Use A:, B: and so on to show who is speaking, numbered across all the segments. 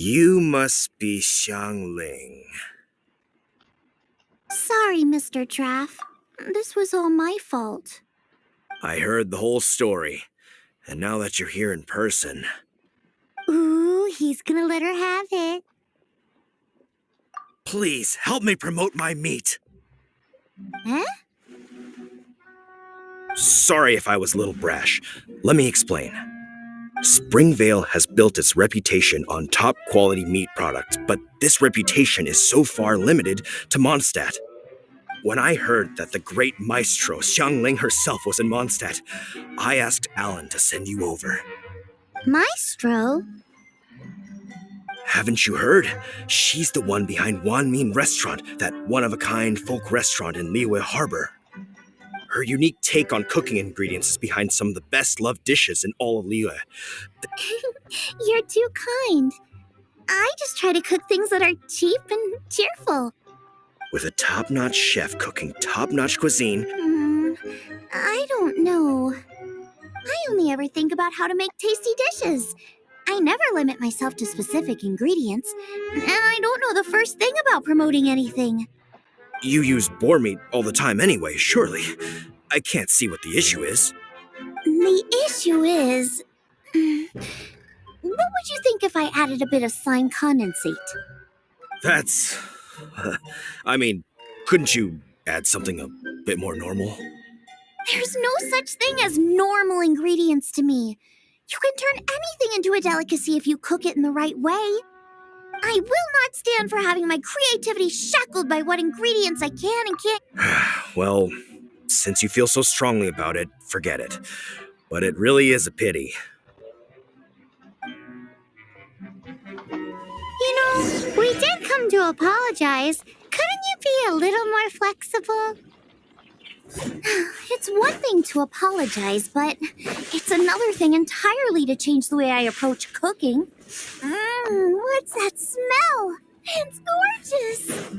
A: You must be Xiangling.
B: Sorry, Mr. Traff. This was all my fault.
A: I heard the whole story, and now that you're here in person...
B: Ooh, he's gonna let her have it.
A: Please, help me promote my meat!
B: Huh?
A: Sorry if I was a little brash. Let me explain. Springvale has built its reputation on top-quality meat products, but this reputation is so far limited to Mondstadt. When I heard that the great maestro Xiangling herself was in Mondstadt, I asked Alan to send you over.
B: Maestro?
A: Haven't you heard? She's the one behind Wan Min Restaurant, that one-of-a-kind folk restaurant in Liyue Harbor. Her unique take on cooking ingredients is behind some of the best-loved dishes in all of Liyue.
B: You're too kind. I just try to cook things that are cheap and cheerful.
A: With a top-notch chef cooking top-notch cuisine...
B: I don't know. I only ever think about how to make tasty dishes. I never limit myself to specific ingredients, and I don't know the first thing about promoting anything.
A: You use boar meat all the time anyway, surely. I can't see what the issue is.
B: The issue is... what would you think if I added a bit of slime condensate?
A: That's... I mean, couldn't you add something a bit more normal?
B: There's no such thing as normal ingredients to me. You can turn anything into a delicacy if you cook it in the right way. I will not stand for having my creativity shackled by what ingredients I can and can't...
A: Well, since you feel so strongly about it, forget it. But it really is a pity.
B: You know, we did come to apologize. Couldn't you be a little more flexible? It's one thing to apologize, but it's another thing entirely to change the way I approach cooking. What's that smell? It's gorgeous!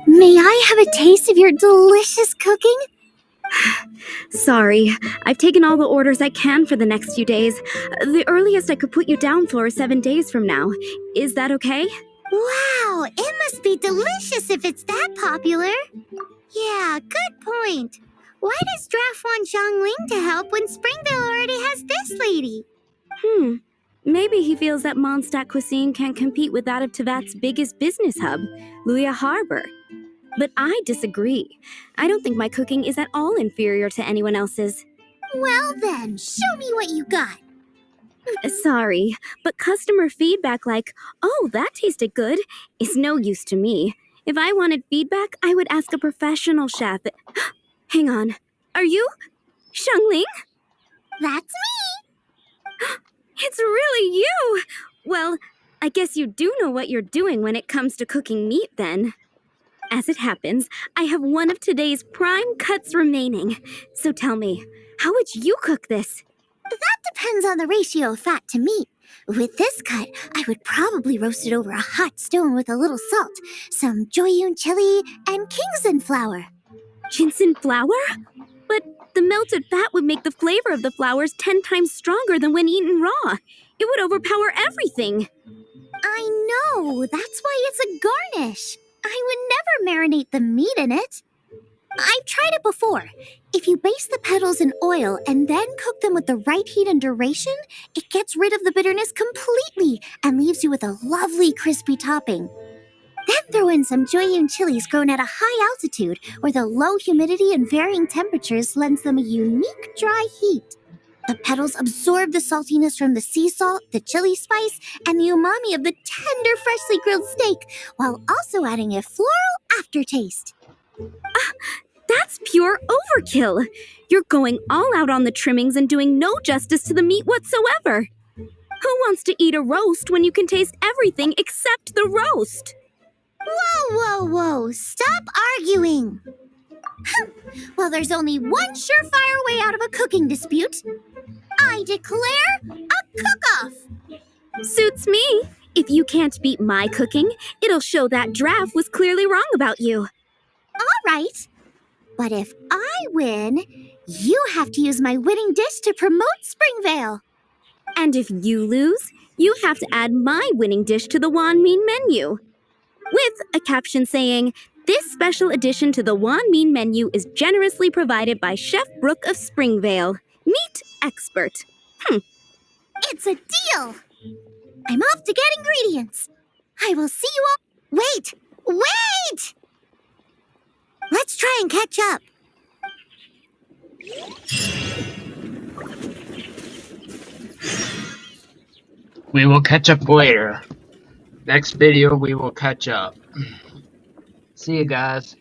B: May I have a taste of your delicious cooking?
C: Sorry, I've taken all the orders I can for the next few days. The earliest I could put you down for is 7 days from now. Is that okay?
B: Wow, it must be delicious if it's that popular. Yeah, good point. Why does Draft want Xiangling to help when Springvale already has this lady?
C: Maybe he feels that Mondstadt cuisine can't compete with that of Tevat's biggest business hub, Liyue Harbor. But I disagree. I don't think my cooking is at all inferior to anyone else's.
B: Well then, show me what you got.
C: Sorry, but customer feedback like, "Oh, that tasted good," is no use to me. If I wanted feedback, I would ask a professional chef. Hang on. Are you Xiangling?
B: That's me!
C: It's really you! Well, I guess you do know what you're doing when it comes to cooking meat then. As it happens, I have one of today's prime cuts remaining. So tell me, how would you cook this?
B: That depends on the ratio of fat to meat. With this cut, I would probably roast it over a hot stone with a little salt, some Joyun chili, and Kingston flour.
C: Ginseng flour? But the melted fat would make the flavor of the flowers 10 times stronger than when eaten raw. It would overpower everything.
B: I know, that's why it's a garnish. I would never marinate the meat in it. I've tried it before. If you baste the petals in oil and then cook them with the right heat and duration, it gets rid of the bitterness completely and leaves you with a lovely crispy topping. Then throw in some Joyun chilies grown at a high altitude where the low humidity and varying temperatures lends them a unique dry heat. The petals absorb the saltiness from the sea salt, the chili spice, and the umami of the tender, freshly grilled steak, while also adding a floral aftertaste.
C: That's pure overkill. You're going all out on the trimmings and doing no justice to the meat whatsoever. Who wants to eat a roast when you can taste everything except the roast?
B: Whoa, whoa, whoa! Stop arguing! Well, there's only one surefire way out of a cooking dispute. I declare a cook-off!
C: Suits me. If you can't beat my cooking, it'll show that Draft was clearly wrong about you.
B: All right. But if I win, you have to use my winning dish to promote Springvale.
C: And if you lose, you have to add my winning dish to the Wan Mean menu. With a caption saying, "This special addition to the Wan Mean menu is generously provided by Chef Brooke of Springvale, meat expert."
B: It's a deal! I'm off to get ingredients. I will see you all. Wait! Wait! Let's try and catch up.
D: We will catch up later. Next video, we will catch up. See you guys.